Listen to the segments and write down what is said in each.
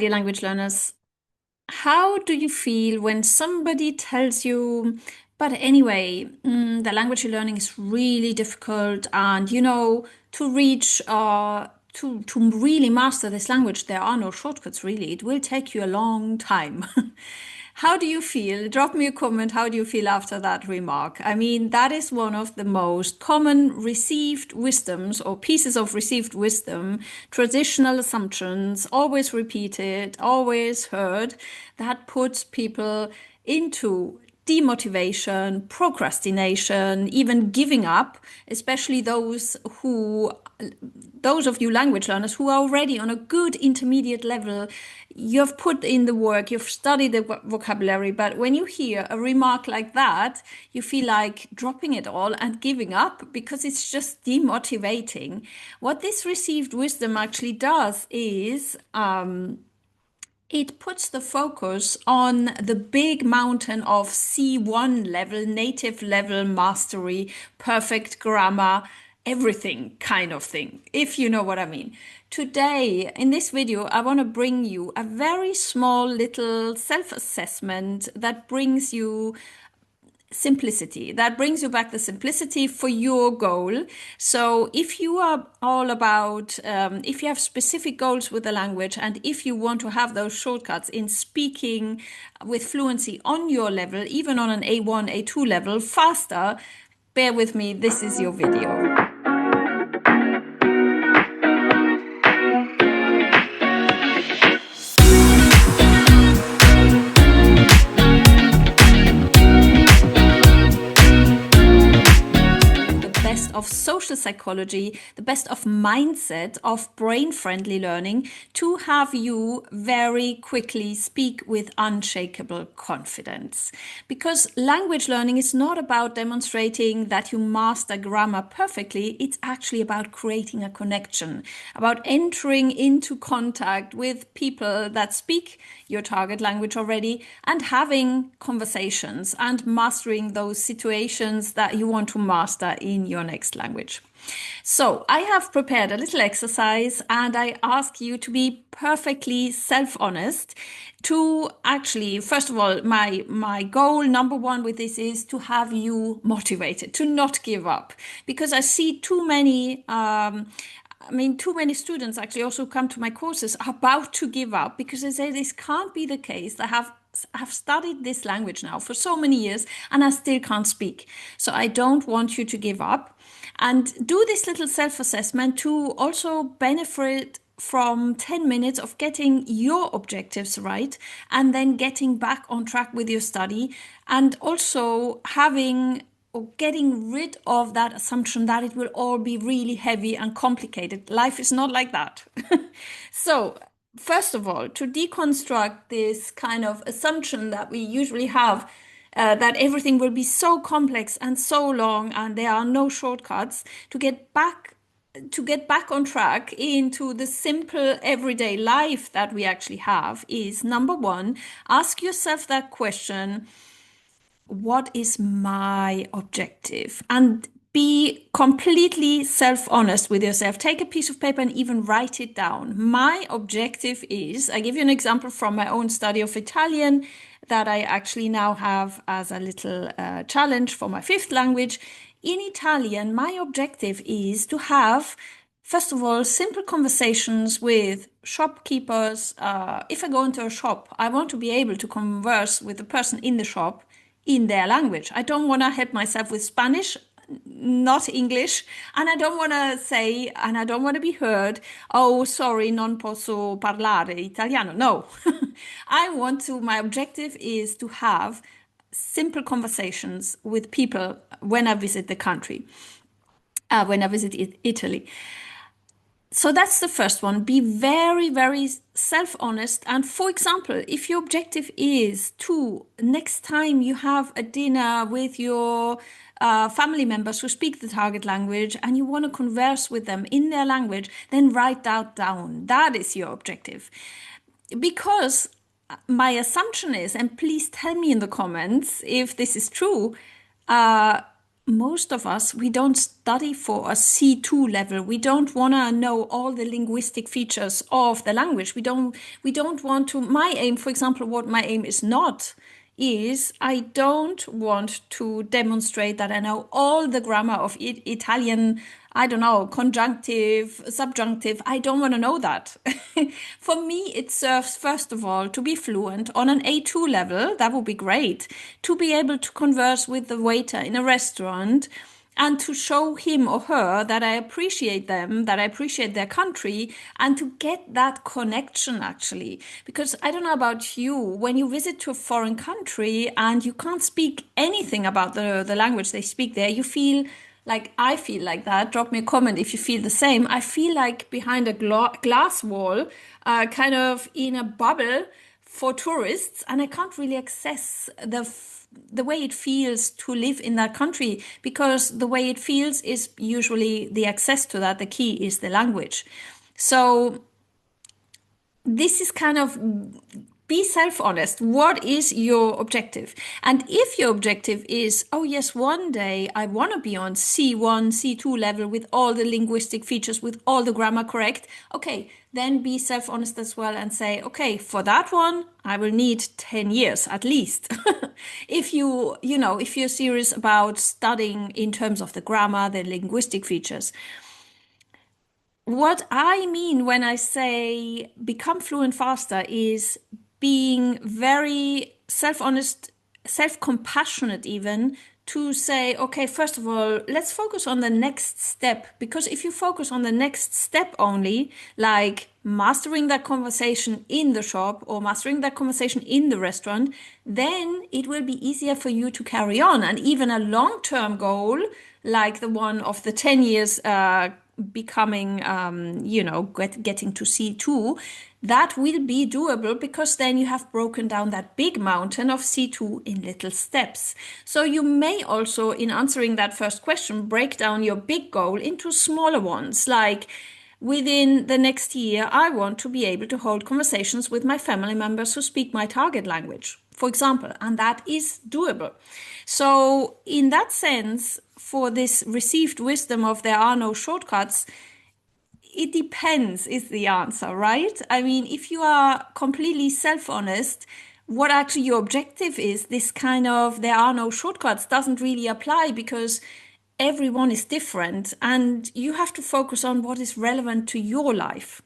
Dear language learners, how do you feel when somebody tells you, but anyway, the language you're learning is really difficult, and to reach to really master this language, there are no shortcuts really. It will take you a long time. How do you feel? Drop me a comment. How do you feel after that remark? I mean, that is one of the most common received wisdoms or pieces of received wisdom, traditional assumptions, always repeated, always heard, that puts people into demotivation, procrastination, even giving up, especially those of you language learners who are already on a good intermediate level. You've put in the work, you've studied the vocabulary, but when you hear a remark like that, you feel like dropping it all and giving up because it's just demotivating. What this received wisdom actually does is it puts the focus on the big mountain of C1 level, native level mastery, perfect grammar, everything kind of thing, if you know what I mean. Today, in this video, I want to bring you a very small little self-assessment that brings you simplicity. That brings you back the simplicity for your goal. So if you are all about, if you have specific goals with the language, and if you want to have those shortcuts in speaking with fluency on your level, even on an A1, A2 level, faster, bear with me, this is your video. Of social psychology, the best of mindset, of brain-friendly learning to have you very quickly speak with unshakable confidence. Because language learning is not about demonstrating that you master grammar perfectly, it's actually about creating a connection, about entering into contact with people that speak your target language already and having conversations and mastering those situations that you want to master in your next language. So I have prepared a little exercise and I ask you to be perfectly self-honest to actually, first of all, my goal number one with this is to have you motivated, to not give up, because I see too many too many students actually also come to my courses about to give up because they say this can't be the case. I have studied this language now for so many years and I still can't speak. So I don't want you to give up. And do this little self-assessment to also benefit from 10 minutes of getting your objectives right and then getting back on track with your study, and also having or getting rid of that assumption that it will all be really heavy and complicated. Life is not like that. So, first of all, to deconstruct this kind of assumption that we usually have, that everything will be so complex and so long and there are no shortcuts, to get back on track into the simple everyday life that we actually have, is number one, ask yourself that question: what is my objective? And be completely self-honest with yourself. Take a piece of paper and even write it down. My objective is, I give you an example from my own study of Italian that I actually now have as a little challenge for my fifth language. In Italian, my objective is to have, first of all, simple conversations with shopkeepers. If I go into a shop, I want to be able to converse with the person in the shop in their language. I don't want to help myself with Spanish, not English, and I don't want to say, and I don't want to be heard, oh, sorry, non posso parlare italiano. No, my objective is to have simple conversations with people when I visit the country, when I visit Italy. So that's the first one. Be very, very self-honest. And for example, if your objective is to, next time you have a dinner with your family members who speak the target language and you want to converse with them in their language, then write that down. That is your objective. Because my assumption is, and please tell me in the comments if this is true, most of us, we don't study for a C2 level. We don't want to know all the linguistic features of the language. We don't want to, my aim, for example, what my aim is not, is I don't want to demonstrate that I know all the grammar of Italian, I don't know, conjunctive, subjunctive. I don't want to know that. For me, it serves, first of all, to be fluent on an A2 level. That would be great. To be able to converse with the waiter in a restaurant and to show him or her that I appreciate them, that I appreciate their country, and to get that connection actually. Because I don't know about you, when you visit to a foreign country and you can't speak anything about the language they speak there, you feel like, I feel like that. Drop me a comment if you feel the same. I feel like behind a glass wall, kind of in a bubble for tourists, and I can't really access the way it feels to live in that country, because the way it feels is usually the access to that. The key is the language. So this is kind of, be self-honest. What is your objective? And if your objective is, oh yes, one day I want to be on C1, C2 level with all the linguistic features, with all the grammar correct, okay, then be self-honest as well and say, okay, for that one, I will need 10 years at least. If if you're serious about studying in terms of the grammar, the linguistic features. What I mean when I say become fluent faster is being very self-honest, self-compassionate even, to say, okay, first of all, let's focus on the next step. Because if you focus on the next step only, like mastering that conversation in the shop or mastering that conversation in the restaurant, then it will be easier for you to carry on. And even a long-term goal, like the one of the 10 years becoming, getting to C2, that will be doable, because then you have broken down that big mountain of C2 in little steps. So you may also, in answering that first question, break down your big goal into smaller ones, like within the next year, I want to be able to hold conversations with my family members who speak my target language, for example, and that is doable. So in that sense, for this received wisdom of there are no shortcuts, it depends is the answer, right? I mean, if you are completely self-honest, what actually your objective is, this kind of there are no shortcuts doesn't really apply, because everyone is different and you have to focus on what is relevant to your life.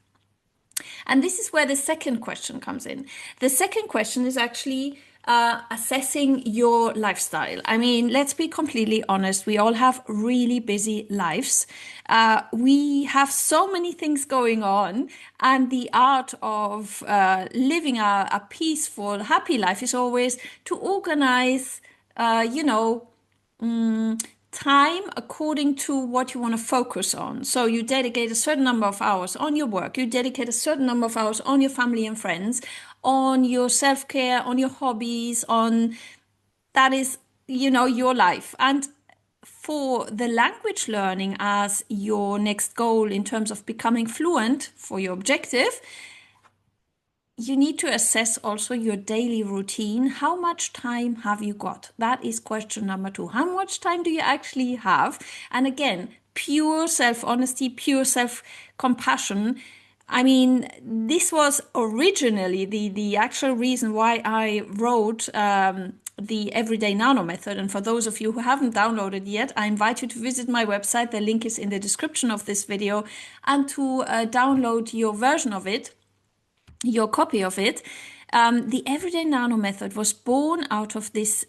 And this is where the second question comes in. The second question is actually assessing your lifestyle. I mean, let's be completely honest. We all have really busy lives. We have so many things going on, and the art of living a peaceful, happy life is always to organize, time according to what you want to focus on. So you dedicate a certain number of hours on your work, you dedicate a certain number of hours on your family and friends, on your self-care, on your hobbies, on that is, your life. And for the language learning as your next goal in terms of becoming fluent, for your objective, you need to assess also your daily routine. How much time have you got? That is question number 2. How much time do you actually have? And again, pure self-honesty, pure self-compassion. I mean, this was originally the actual reason why I wrote the Everyday Nano method. And for those of you who haven't downloaded yet, I invite you to visit my website. The link is in the description of this video, and to download your version of it, your copy of it. The Everyday Nano method was born out of this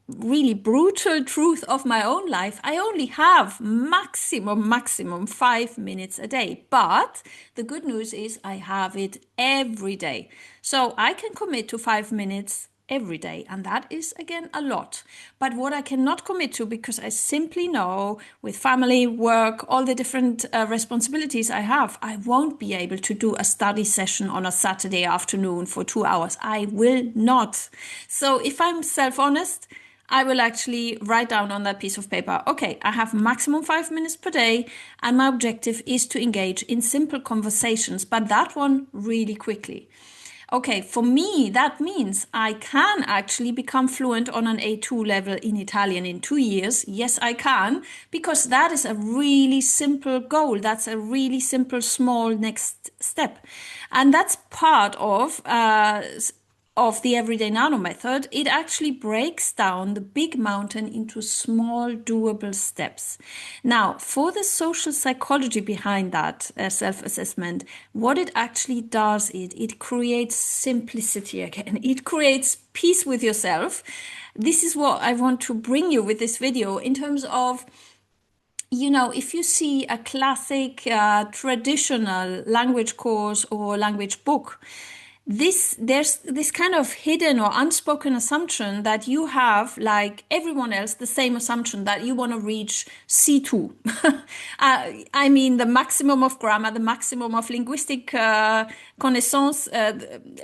really brutal truth of my own life. I only have maximum 5 minutes a day, but the good news is I have it every day. So I can commit to 5 minutes every day, and that is again a lot. But what I cannot commit to, because I simply know with family, work, all the different responsibilities I have, I won't be able to do a study session on a Saturday afternoon for 2 hours. I will not. So if I'm self-honest, I will actually write down on that piece of paper, okay, I have maximum 5 minutes per day, and my objective is to engage in simple conversations, but that one really quickly. Okay, for me, that means I can actually become fluent on an A2 level in Italian in 2 years. Yes, I can, because that is a really simple goal. That's a really simple, small next step. And that's part of the everyday nano method. It actually breaks down the big mountain into small doable steps. Now, for the social psychology behind that self-assessment, what it actually does, it creates simplicity again. It creates peace with yourself. This is what I want to bring you with this video in terms of, if you see a classic traditional language course or language book, there's this kind of hidden or unspoken assumption that you have, like everyone else, the same assumption that you want to reach C2. I mean, the maximum of grammar, the maximum of linguistic connaissance,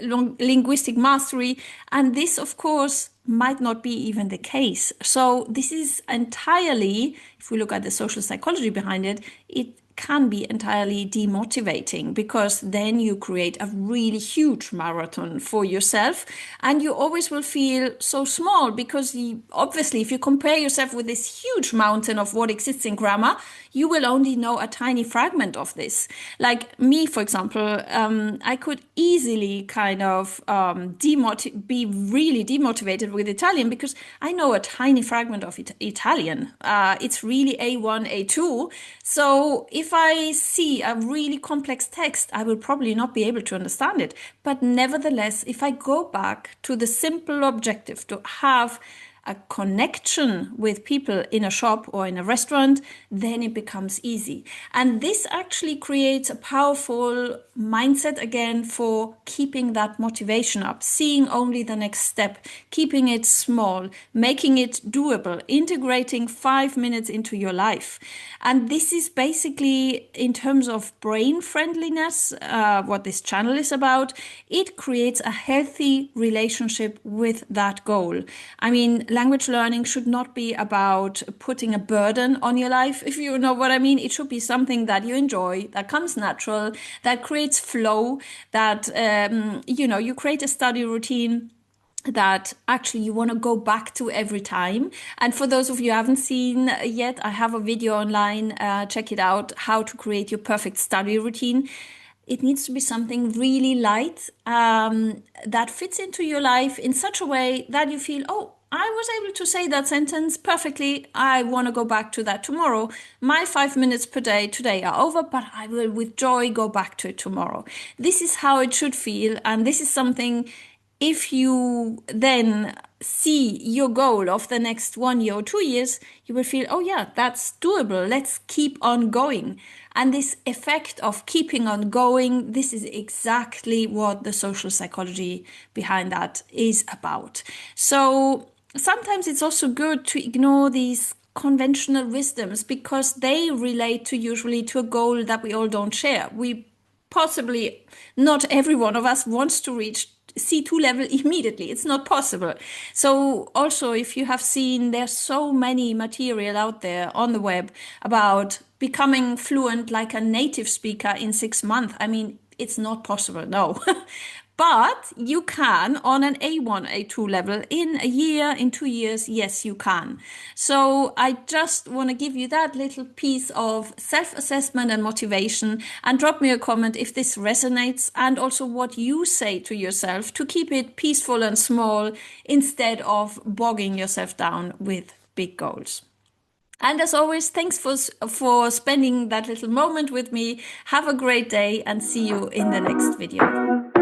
linguistic mastery. And this, of course, might not be even the case. So this is entirely, if we look at the social psychology behind it, it can be entirely demotivating, because then you create a really huge marathon for yourself and you always will feel so small, because obviously if you compare yourself with this huge mountain of what exists in grammar, you will only know a tiny fragment of this. Like me, for example, I could easily kind of be really demotivated with Italian because I know a tiny fragment of Italian. It's really A1, A2. So if I see a really complex text, I will probably not be able to understand it. But nevertheless, if I go back to the simple objective to have a connection with people in a shop or in a restaurant, then it becomes easy. And this actually creates a powerful mindset again for keeping that motivation up, seeing only the next step, keeping it small, making it doable, integrating 5 minutes into your life. And this is basically, in terms of brain friendliness, what this channel is about. It creates a healthy relationship with that goal. I mean, language learning should not be about putting a burden on your life, if you know what I mean. It should be something that you enjoy, that comes natural, that creates flow, that, you create a study routine that actually you want to go back to every time. And for those of you who haven't seen yet, I have a video online, check it out, how to create your perfect study routine. It needs to be something really light, that fits into your life in such a way that you feel, oh, I was able to say that sentence perfectly. I want to go back to that tomorrow. My 5 minutes per day today are over, but I will with joy go back to it tomorrow. This is how it should feel. And this is something, if you then see your goal of the next 1 year or 2 years, you will feel, oh yeah, that's doable. Let's keep on going. And this effect of keeping on going, this is exactly what the social psychology behind that is about. So sometimes it's also good to ignore these conventional wisdoms, because they relate to usually to a goal that we all don't share. We possibly, not every one of us wants to reach C2 level immediately. It's not possible. So also, if you have seen, there's so many material out there on the web about becoming fluent like a native speaker in 6 months. I mean, it's not possible, no. But you can on an A1, A2 level in a year, in 2 years, yes, you can. So I just want to give you that little piece of self-assessment and motivation, and drop me a comment if this resonates, and also what you say to yourself to keep it peaceful and small instead of bogging yourself down with big goals. And as always, thanks for spending that little moment with me. Have a great day and see you in the next video.